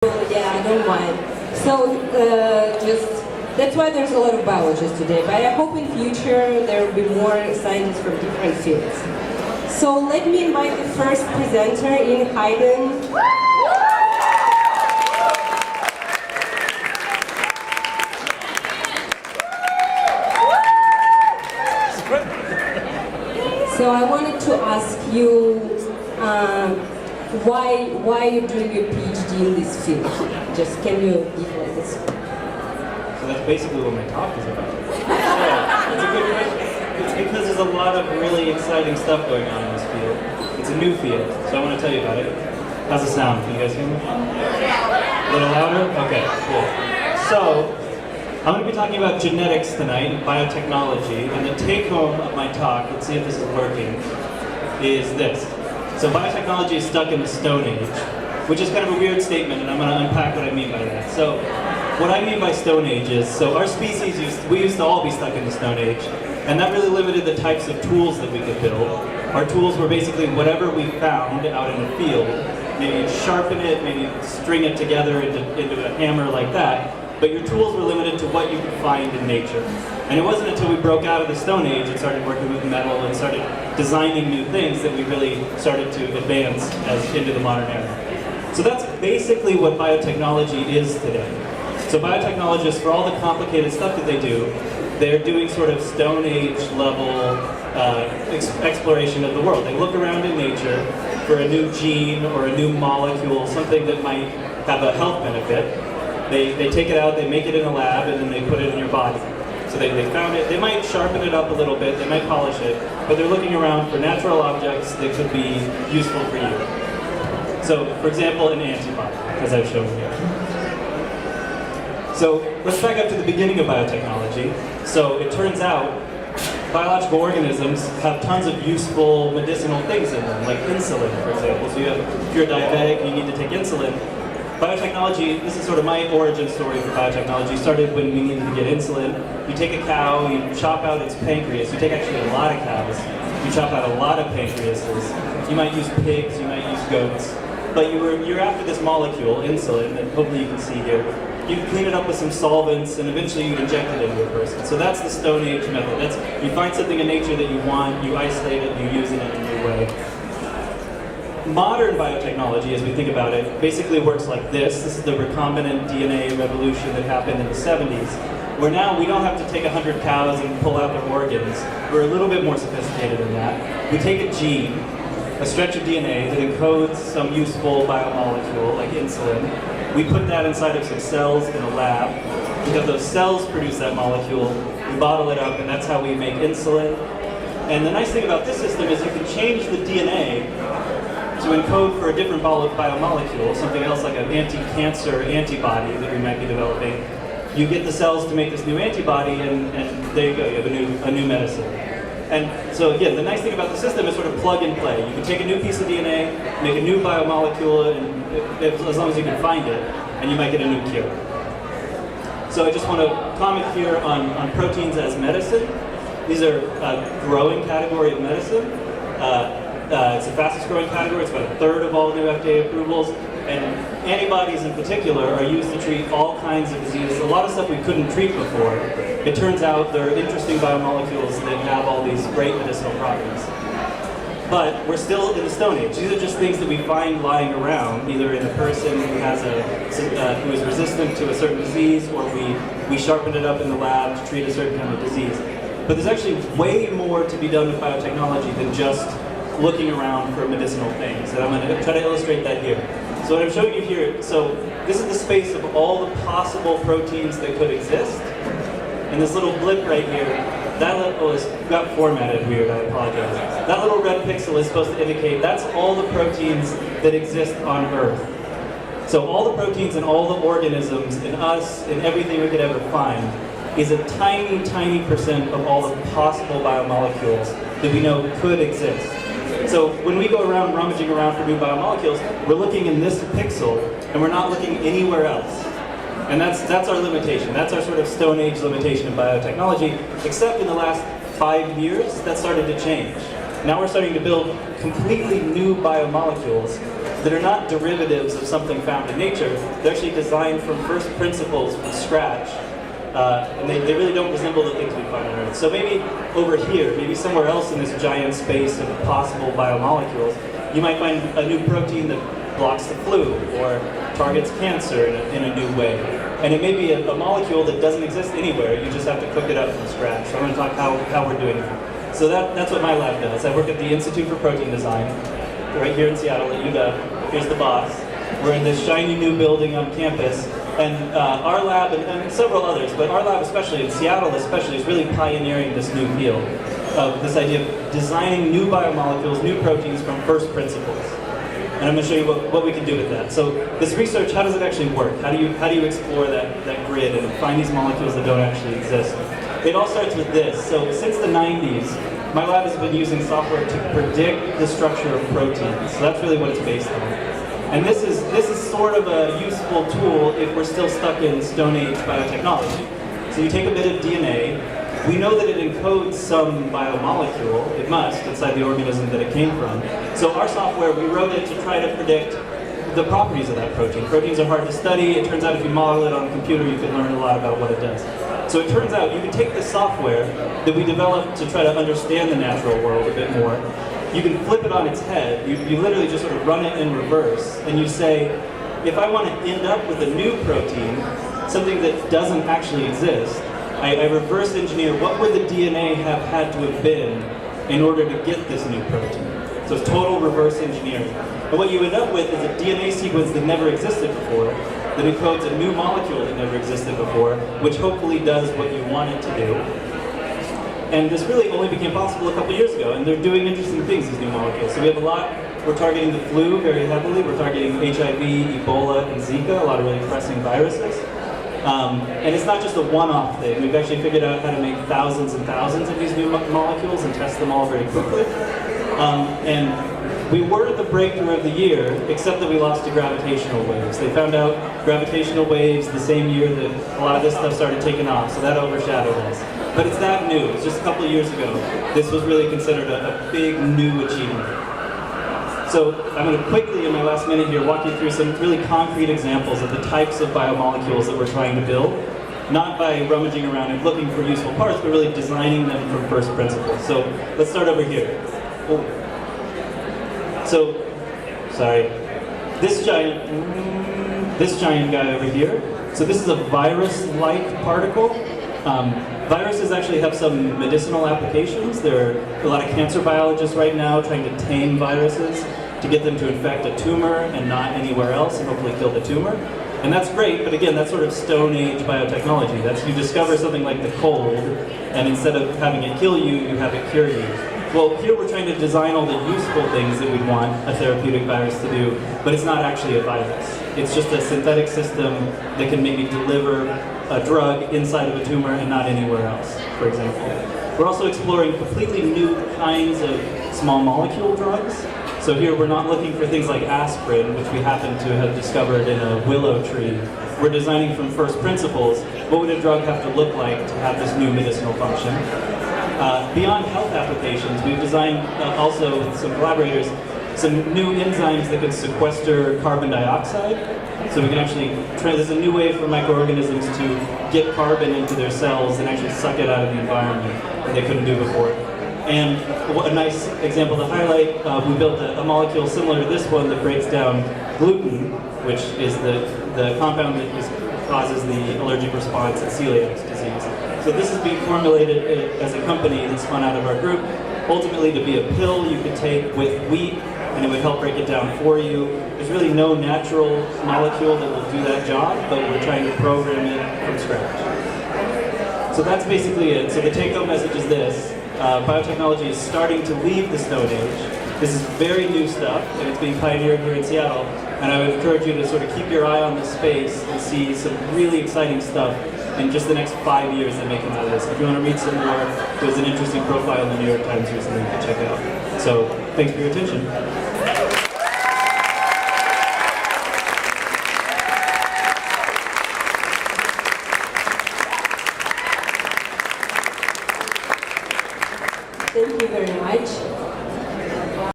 Yeah, I don't mind. So just that's why there's a lot of biologists today. But I hope in future there will be more scientists from different fields. So let me invite the first presenter in Haydon. So I wanted to ask you why you're doing your PhD in this field. Just can you give us this? So that's basically what my talk is about. Yeah, it's a good question. It's because there's a lot of really exciting stuff going on in this field. It's a new field, so I want to tell you about it. How's the sound? Can you guys hear me? A little louder? Okay, cool. So, I'm going to be talking about genetics tonight, and biotechnology, and the take-home of my talk, let's see if this is working, is this. So biotechnology is stuck in the Stone Age, which is kind of a weird statement, and I'm going to unpack what I mean by that. So, what I mean by Stone Age is, so our species, we used to all be stuck in the Stone Age, and that really limited the types of tools that we could build. Our tools were basically whatever we found out in the field. Maybe sharpen it, maybe string it together into a hammer like that. But your tools were limited to what you could find in nature. And it wasn't until we broke out of the Stone Age and started working with metal and started designing new things that we really started to advance into the modern era. So that's basically what biotechnology is today. So biotechnologists, for all the complicated stuff that they do, they're doing sort of Stone Age level exploration of the world. They look around in nature for a new gene or a new molecule, something that might have a health benefit. They take it out, they make it in a lab, and then they put it in your body. So they found it, they might sharpen it up a little bit, they might polish it, but they're looking around for natural objects that could be useful for you. So, for example, an antibody, as I've shown here. So, let's back up to the beginning of biotechnology. So, it turns out biological organisms have tons of useful medicinal things in them, like insulin, for example. So if you're a diabetic and you need to take insulin, biotechnology, this is sort of my origin story for biotechnology, started when we needed to get insulin. You take a cow, you chop out its pancreas. You take actually a lot of cows. You chop out a lot of pancreases. You might use pigs, you might use goats. But you're after this molecule, insulin, that hopefully you can see here. You clean it up with some solvents, and eventually you inject it into a person. So that's the Stone Age method. You find something in nature that you want, you isolate it, you use it in a new way. Modern biotechnology, as we think about it, basically works like this. This is the recombinant DNA revolution that happened in the 70s, where now we don't have to take 100 cows and pull out their organs. We're a little bit more sophisticated than that. We take a gene, a stretch of DNA that encodes some useful biomolecule, like insulin. We put that inside of some cells in a lab. Because those cells produce that molecule, we bottle it up, and that's how we make insulin. And the nice thing about this system is you can change the DNA to encode for a different biomolecule, something else like an anti-cancer antibody that we might be developing. You get the cells to make this new antibody, and there you go, you have a new medicine. And so again, the nice thing about the system is sort of plug and play. You can take a new piece of DNA, make a new biomolecule, and as long as you can find it, and you might get a new cure. So I just want to comment here on proteins as medicine. These are a growing category of medicine. It's the fastest growing category. It's about a third of all new FDA approvals. And antibodies in particular are used to treat all kinds of diseases. A lot of stuff we couldn't treat before. It turns out there are interesting biomolecules that have all these great medicinal properties. But we're still in the Stone Age. These are just things that we find lying around, either in a person who has who is resistant to a certain disease, or we sharpen it up in the lab to treat a certain kind of disease. But there's actually way more to be done with biotechnology than just looking around for medicinal things. And I'm going to try to illustrate that here. So what I'm showing you here, so this is the space of all the possible proteins that could exist. And this little blip right here, that little got formatted weird, I apologize. That little red pixel is supposed to indicate that's all the proteins that exist on Earth. So all the proteins and all the organisms in us, in everything we could ever find, is a tiny, tiny percent of all the possible biomolecules that we know could exist. So when we go around rummaging around for new biomolecules, we're looking in this pixel, and we're not looking anywhere else. And that's our limitation. That's our sort of Stone Age limitation of biotechnology, except in the last 5 years, that started to change. Now we're starting to build completely new biomolecules that are not derivatives of something found in nature. They're actually designed from first principles from scratch. And they really don't resemble the things we find on Earth. So maybe over here, maybe somewhere else in this giant space of possible biomolecules, you might find a new protein that blocks the flu or targets cancer in a new way. And it may be a molecule that doesn't exist anywhere, you just have to cook it up from scratch. So I'm going to talk how we're doing it. So that's what my lab does. I work at the Institute for Protein Design, right here in Seattle at UW. Here's the boss. We're in this shiny new building on campus. And our lab, and several others, but our lab especially, in Seattle especially, is really pioneering this new field of this idea of designing new biomolecules, new proteins from first principles. And I'm going to show you what we can do with that. So this research, how does it actually work? How do you explore that grid and find these molecules that don't actually exist? It all starts with this. So since the 90s, my lab has been using software to predict the structure of proteins. So that's really what it's based on. And this is sort of a useful tool if we're still stuck in Stone Age biotechnology. So you take a bit of DNA, we know that it encodes some biomolecule, it must, inside the organism that it came from. So our software, we wrote it to try to predict the properties of that protein. Proteins are hard to study. It turns out if you model it on a computer, you can learn a lot about what it does. So it turns out you can take the software that we developed to try to understand the natural world a bit more. You can flip it on its head. You literally just sort of run it in reverse, and you say, if I want to end up with a new protein, something that doesn't actually exist, I reverse engineer what would the DNA have had to have been in order to get this new protein. So it's total reverse engineering. And what you end up with is a DNA sequence that never existed before, that encodes a new molecule that never existed before, which hopefully does what you want it to do. And this really only became possible a couple years ago, and they're doing interesting things, these new molecules. So we have a lot, we're targeting the flu very heavily, we're targeting HIV, Ebola, and Zika, a lot of really pressing viruses. And it's not just a one-off thing. We've actually figured out how to make thousands and thousands of these new molecules and test them all very quickly. And we were the breakthrough of the year, except that we lost to gravitational waves. They found out gravitational waves the same year that a lot of this stuff started taking off, so that overshadowed us. But it's that new. It's just a couple of years ago. This was really considered a big new achievement. So I'm going to quickly, in my last minute here, walk you through some really concrete examples of the types of biomolecules that we're trying to build. Not by rummaging around and looking for useful parts, but really designing them from first principles. So let's start over here. Oh. So, sorry. This giant guy over here. So this is a virus-like particle. Viruses actually have some medicinal applications. There are a lot of cancer biologists right now trying to tame viruses to get them to infect a tumor and not anywhere else and hopefully kill the tumor. And that's great, but again, that's sort of Stone Age biotechnology. That's you discover something like the cold, and instead of having it kill you, you have it cure you. Well, here we're trying to design all the useful things that we'd want a therapeutic virus to do, but it's not actually a virus. It's just a synthetic system that can maybe deliver a drug inside of a tumor and not anywhere else, for example. We're also exploring completely new kinds of small molecule drugs. So here we're not looking for things like aspirin, which we happen to have discovered in a willow tree. We're designing from first principles, what would a drug have to look like to have this new medicinal function? Beyond health applications, we've designed also with some collaborators some new enzymes that can sequester carbon dioxide. So we can actually, there's a new way for microorganisms to get carbon into their cells and actually suck it out of the environment that they couldn't do before. And a nice example to highlight, we built a molecule similar to this one that breaks down gluten, which is the compound that causes the allergic response in celiac disease. So this is being formulated as a company that spun out of our group, ultimately to be a pill you could take with wheat, and it would help break it down for you. There's really no natural molecule that will do that job, but we're trying to program it from scratch. So that's basically it. So the take-home message is this. Biotechnology is starting to leave the Stone Age. This is very new stuff, and it's being pioneered here in Seattle. And I would encourage you to sort of keep your eye on this space and see some really exciting stuff in just the next 5 years that may come out of this. If you want to read some more, there's an interesting profile in the New York Times recently you can check out. So, thanks for your attention.